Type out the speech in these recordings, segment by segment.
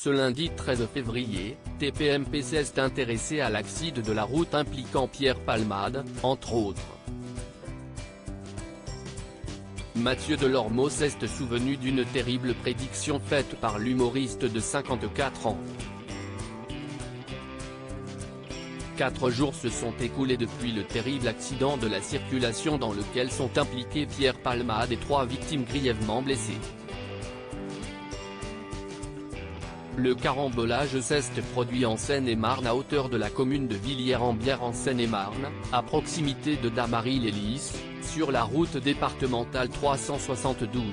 Ce lundi 13 février, TPMP s'est intéressé à l'accident de la route impliquant Pierre Palmade, entre autres. Mathieu Delormeau s'est souvenu d'une terrible prédiction faite par l'humoriste de 54 ans. 4 jours se sont écoulés depuis le terrible accident de la circulation dans lequel sont impliqués Pierre Palmade et 3 victimes grièvement blessées. Le carambolage s'est produit en Seine-et-Marne à hauteur de la commune de Villiers-en-Bière en Seine-et-Marne, à proximité de Damary-les-Lys, sur la route départementale 372.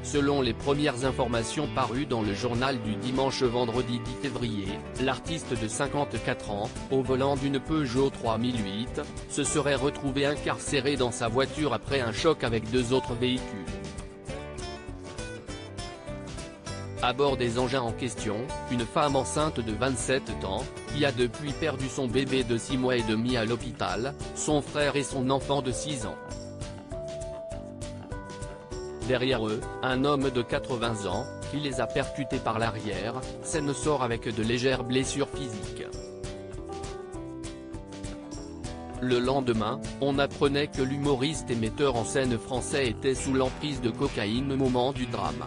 Selon les premières informations parues dans le journal du dimanche vendredi 10 février, l'artiste de 54 ans, au volant d'une Peugeot 3008, se serait retrouvé incarcéré dans sa voiture après un choc avec 2 autres véhicules. À bord des engins en question, une femme enceinte de 27 ans, qui a depuis perdu son bébé de 6 mois et demi à l'hôpital, son frère et son enfant de 6 ans. Derrière eux, un homme de 80 ans, qui les a percutés par l'arrière, s'en sort avec de légères blessures physiques. Le lendemain, on apprenait que l'humoriste et metteur en scène français était sous l'emprise de cocaïne au moment du drame.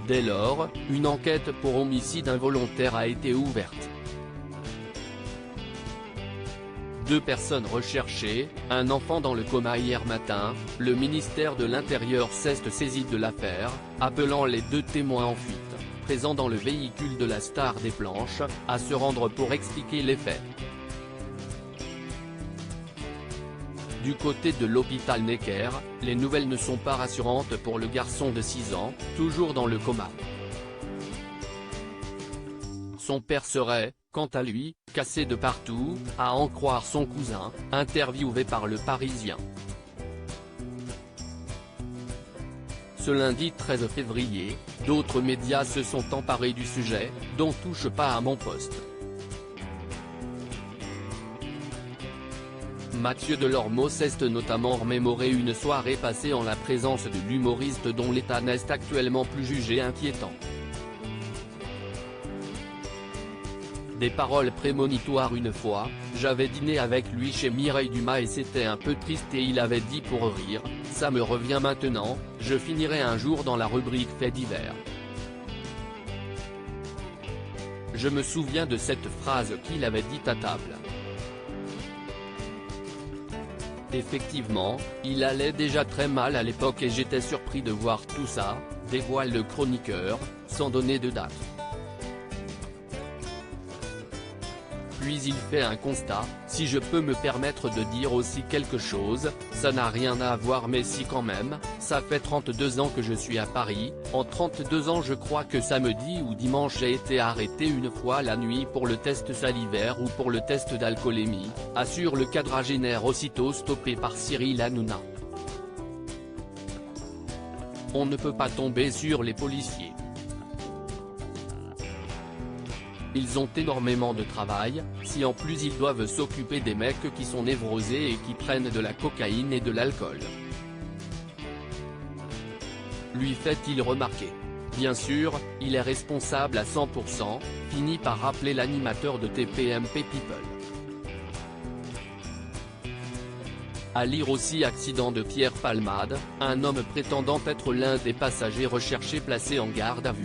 Dès lors, une enquête pour homicide involontaire a été ouverte. 2 personnes recherchées, un enfant dans le coma hier matin, le ministère de l'Intérieur s'est saisi de l'affaire, appelant les 2 témoins en fuite, présents dans le véhicule de la star des planches, à se rendre pour expliquer les faits. Du côté de l'hôpital Necker, les nouvelles ne sont pas rassurantes pour le garçon de 6 ans, toujours dans le coma. Son père serait, quant à lui, cassé de partout, à en croire son cousin, interviewé par Le Parisien. Ce lundi 13 février, d'autres médias se sont emparés du sujet, dont Touche pas à mon poste. Mathieu Delormeau s'est notamment remémoré une soirée passée en la présence de l'humoriste dont l'état n'est actuellement plus jugé inquiétant. Des paroles prémonitoires: une fois, j'avais dîné avec lui chez Mireille Dumas et c'était un peu triste et il avait dit pour rire, ça me revient maintenant, je finirai un jour dans la rubrique faits divers. Je me souviens de cette phrase qu'il avait dite à table. Effectivement, il allait déjà très mal à l'époque et j'étais surpris de voir tout ça, dévoile le chroniqueur, sans donner de date. Puis il fait un constat: si je peux me permettre de dire aussi quelque chose, ça n'a rien à voir mais si quand même, ça fait 32 ans que je suis à Paris, en 32 ans je crois que samedi ou dimanche j'ai été arrêté une fois la nuit pour le test salivaire ou pour le test d'alcoolémie, assure le quadragénaire aussitôt stoppé par Cyril Hanouna. On ne peut pas tomber sur les policiers. Ils ont énormément de travail, si en plus ils doivent s'occuper des mecs qui sont névrosés et qui prennent de la cocaïne et de l'alcool. Lui fait-il remarquer. Bien sûr, il est responsable à 100%, finit par rappeler l'animateur de TPMP People. À lire aussi accident de Pierre Palmade, un homme prétendant être l'un des passagers recherchés placé en garde à vue.